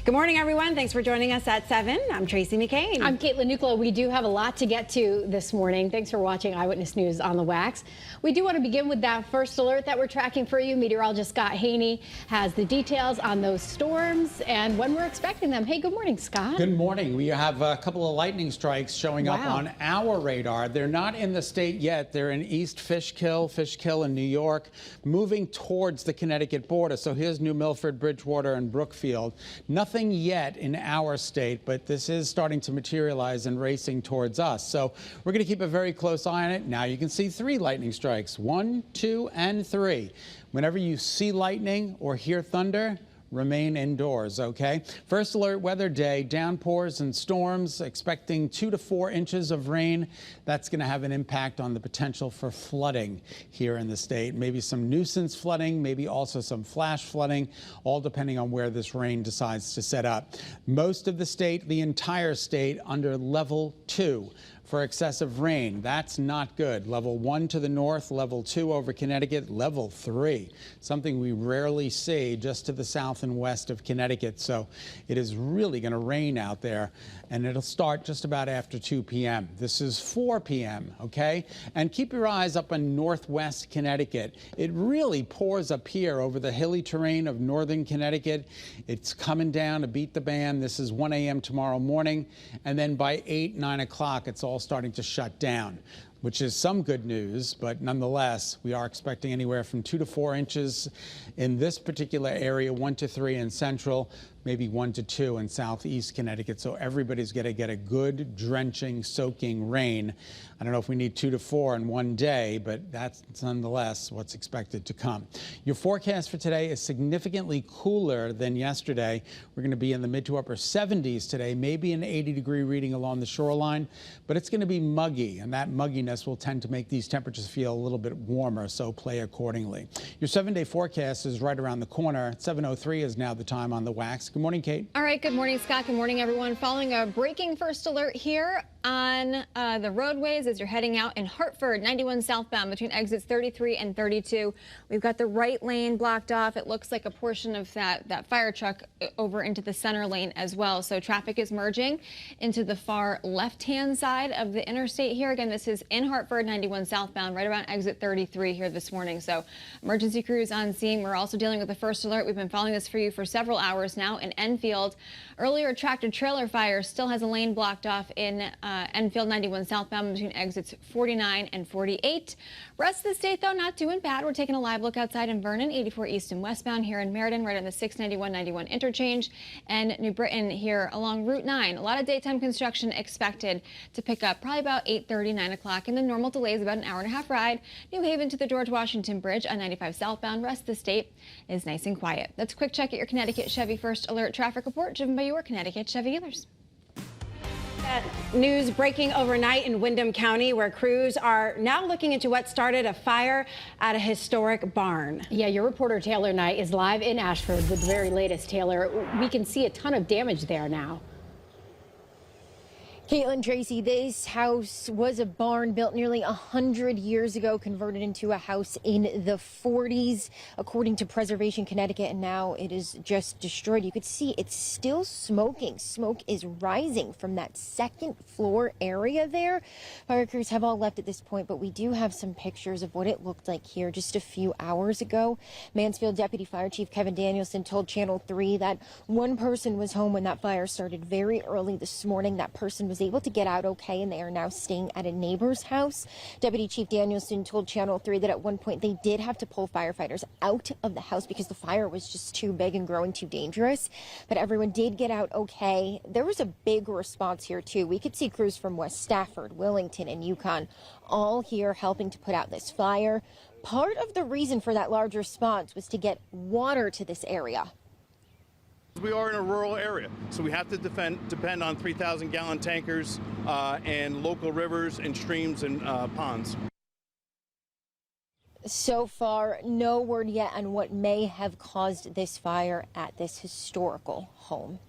Good morning, everyone. Thanks for joining us at 7. I'm Tracey McCain. I'm Caitlin Nuclo. We do have a lot to get to this morning. Thanks for watching Eyewitness News on the Wax. We do want to begin with that first alert that we're tracking for you. Meteorologist Scot Haney has the details on those storms and when we're expecting them. Hey, good morning, Scott. Good morning. We have a couple of lightning strikes showing up on our radar. They're not in the state yet. They're in East Fishkill in New York, moving towards the Connecticut border. So here's New Milford, Bridgewater, and Brookfield. Nothing yet in our state, but this is starting to materialize and racing towards us. So we're going to keep a very close eye on it. Now you can see 3 lightning strikes, 1, 2, and 3. Whenever you see lightning or hear thunder, remain indoors, okay? First alert weather day, downpours and storms, expecting 2 to 4 inches of rain. That's going to have an impact on the potential for flooding here in the state. Maybe some nuisance flooding, maybe also some flash flooding, all depending on where this rain decides to set up. Most of the state, the entire state, under level 2. For excessive rain. That's not good. Level 1 to the north, level 2 over Connecticut, level 3. Something we rarely see just to the south and west of Connecticut. So it is really going to rain out there, and it'll start just about after 2 p.m. This is 4 p.m., okay? And keep your eyes up on northwest Connecticut. It really pours up here over the hilly terrain of northern Connecticut. It's coming down to beat the band. This is 1 a.m. tomorrow morning, and then by 8, 9 o'clock, it's all starting to shut down, which is some good news, but nonetheless, we are expecting anywhere from 2 to 4 inches in this particular area, 1 to 3 in central, maybe 1 to 2 in southeast Connecticut. So everybody's going to get a good, drenching, soaking rain. I don't know if we need 2 to 4 in one day, but that's nonetheless what's expected to come. Your forecast for today is significantly cooler than yesterday. We're going to be in the mid to upper 70s today, maybe an 80-degree reading along the shoreline, but it's going to be muggy, and that mugginess will tend to make these temperatures feel a little bit warmer, so play accordingly. Your 7-day forecast is right around the corner. 7:03 is now the time on the Wax. Good morning, Kate. All right, good morning, Scott. Good morning, everyone. Following a breaking first alert here on the roadways as you're heading out in Hartford, 91 southbound between exits 33 and 32. We've got the right lane blocked off. It looks like a portion of that fire truck over into the center lane as well. So traffic is merging into the far left-hand side of the interstate here. Again, this is in Hartford, 91 southbound, right around exit 33 here this morning. So emergency crews on scene. We're also dealing with the first alert. We've been following this for you for several hours now in Enfield. Earlier, a tractor-trailer fire still has a lane blocked off in Enfield 91 southbound between exits 49 and 48. Rest of the state, though, not doing bad. We're taking a live look outside in Vernon, 84 east and westbound here in Meriden, right on the 691-91 interchange, and New Britain here along Route 9. A lot of daytime construction expected to pick up probably about 8:30, 9 o'clock, and the normal delay is about an hour-and-a-half ride. New Haven to the George Washington Bridge on 95 southbound. Rest of the state is nice and quiet. That's a quick check at your Connecticut Chevy First Alert traffic report, driven by your Connecticut Chevy dealers. News breaking overnight in Windham County, where crews are now looking into what started a fire at a historic barn. Yeah, your reporter Taylor Knight is live in Ashford with the very latest. Taylor, we can see a ton of damage there now. Caitlin, Tracy, this house was a barn built nearly 100 years ago, converted into a house in the 40s, according to Preservation Connecticut, and now it is just destroyed. You could see it's still smoking. Smoke is rising from that second floor area there. Fire crews have all left at this point, but we do have some pictures of what it looked like here just a few hours ago. Mansfield Deputy Fire Chief Kevin Danielson told Channel 3 that one person was home when that fire started very early this morning. That person was able to get out okay, and they are now staying at a neighbor's house. Deputy Chief Danielson told Channel 3 that at one point they did have to pull firefighters out of the house because the fire was just too big and growing too dangerous. But everyone did get out okay. There was a big response here too. We could see crews from West Stafford, Willington, and Yukon all here helping to put out this fire. Part of the reason for that large response was to get water to this area. We are in a rural area, so we have to depend on 3,000-gallon tankers and local rivers and streams and ponds. So far, no word yet on what may have caused this fire at this historical home.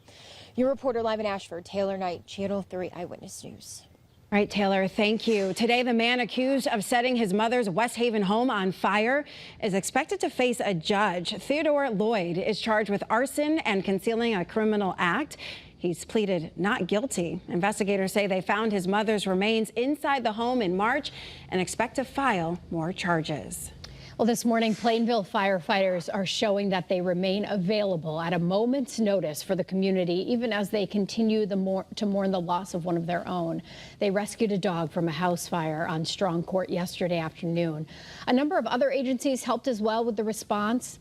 Your reporter live in Ashford, Taylor Knight, Channel 3 Eyewitness News. Right, Taylor, thank you. Today, the man accused of setting his mother's West Haven home on fire is expected to face a judge. Theodore Lloyd is charged with arson and concealing a criminal act. He's pleaded not guilty. Investigators say they found his mother's remains inside the home in March and expect to file more charges. Well, this morning, Plainville firefighters are showing that they remain available at a moment's notice for the community, even as they continue to mourn the loss of one of their own. They rescued a dog from a house fire on Strong Court yesterday afternoon. A number of other agencies helped as well with the response.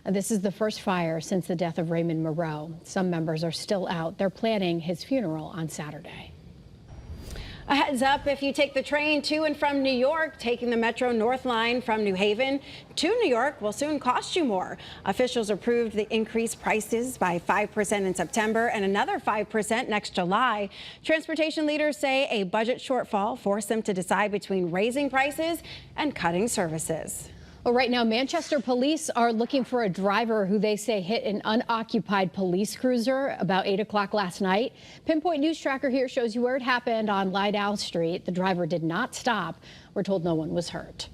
This is the first fire since the death of Raymond Moreau. Some members are still out. They're planning his funeral on Saturday. A heads up, if you take the train to and from New York, taking the Metro North Line from New Haven to New York will soon cost you more. Officials approved the increased prices by 5% in September and another 5% next July. Transportation leaders say a budget shortfall forced them to decide between raising prices and cutting services. Well, right now, Manchester police are looking for a driver who they say hit an unoccupied police cruiser about 8 o'clock last night. Pinpoint News Tracker here shows you where it happened on Lydell Street. The driver did not stop. We're told no one was hurt.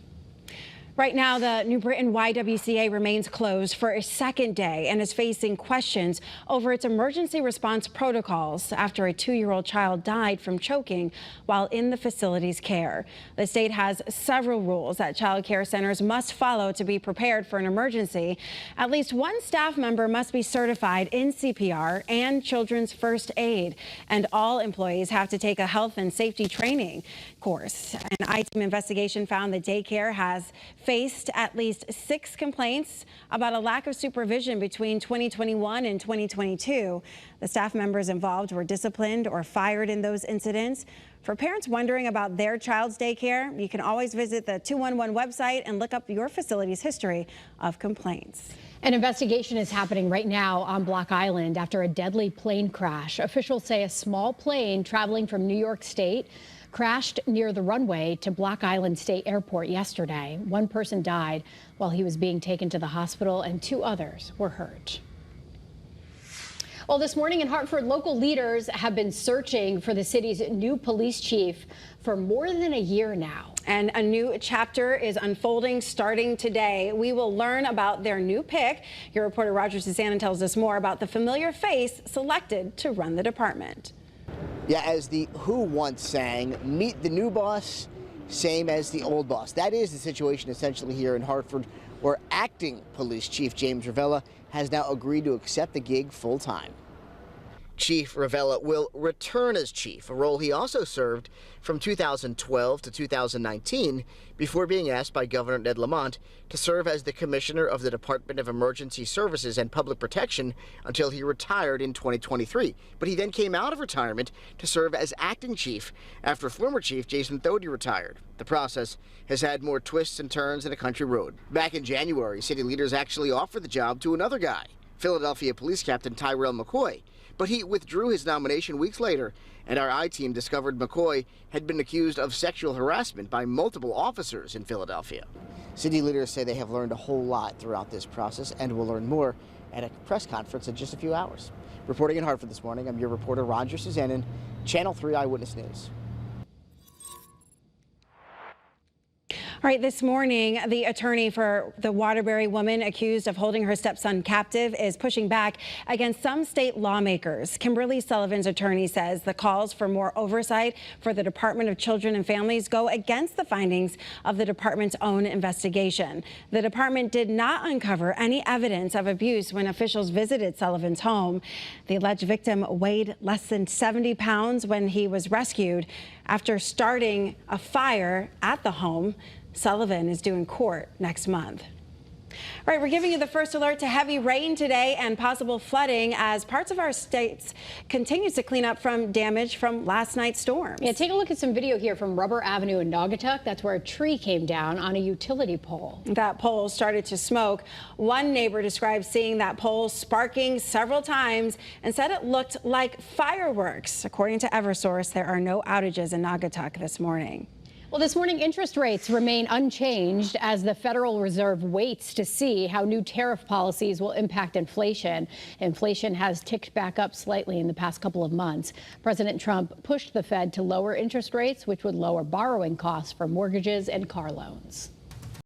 Right now, the New Britain YWCA remains closed for a second day and is facing questions over its emergency response protocols after a 2-year-old child died from choking while in the facility's care. The state has several rules that child care centers must follow to be prepared for an emergency. At least one staff member must be certified in CPR and children's first aid, and all employees have to take a health and safety training course. An I-team investigation found the daycare has faced at least 6 complaints about a lack of supervision between 2021 and 2022. The staff members involved were disciplined or fired in those incidents. For parents wondering about their child's daycare, you can always visit the 211 website and look up your facility's history of complaints. An investigation is happening right now on Block Island after a deadly plane crash. Officials say a small plane traveling from New York State crashed near the runway to Block Island State Airport yesterday. One person died while he was being taken to the hospital and 2 others were hurt. Well, this morning in Hartford, local leaders have been searching for the city's new police chief for more than a year now. And a new chapter is unfolding starting today. We will learn about their new pick. Your reporter Roger Susanna tells us more about the familiar face selected to run the department. Yeah, as the Who once sang, meet the new boss, same as the old boss. That is the situation essentially here in Hartford, where acting police chief James Ravella has now agreed to accept the gig full time. Chief Ravella will return as chief, a role he also served from 2012 to 2019 before being asked by Governor Ned Lamont to serve as the commissioner of the Department of Emergency Services and Public Protection until he retired in 2023. But he then came out of retirement to serve as acting chief after former chief Jason Thode retired. The process has had more twists and turns than a country road. Back in January, city leaders actually offered the job to another guy, Philadelphia Police Captain Tyrell McCoy. But he withdrew his nomination weeks later, and our I-team discovered McCoy had been accused of sexual harassment by multiple officers in Philadelphia. City leaders say they have learned a whole lot throughout this process and will learn more at a press conference in just a few hours. Reporting in Hartford this morning, I'm your reporter Roger Susanna, Channel 3 Eyewitness News. All right, this morning, the attorney for the Waterbury woman accused of holding her stepson captive is pushing back against some state lawmakers. Kimberly Sullivan's attorney says the calls for more oversight for the Department of Children and Families go against the findings of the department's own investigation. The department did not uncover any evidence of abuse when officials visited Sullivan's home. The alleged victim weighed less than 70 pounds when he was rescued after starting a fire at the home. Sullivan is due in court next month. All right, we're giving you the first alert to heavy rain today and possible flooding as parts of our states continues to clean up from damage from last night's storms. Yeah, take a look at some video here from Rubber Avenue in Naugatuck. That's where a tree came down on a utility pole. That pole started to smoke. One neighbor described seeing that pole sparking several times and said it looked like fireworks. According to Eversource, there are no outages in Naugatuck this morning. Well, this morning, interest rates remain unchanged as the Federal Reserve waits to see how new tariff policies will impact inflation. Inflation has ticked back up slightly in the past couple of months. President Trump pushed the Fed to lower interest rates, which would lower borrowing costs for mortgages and car loans.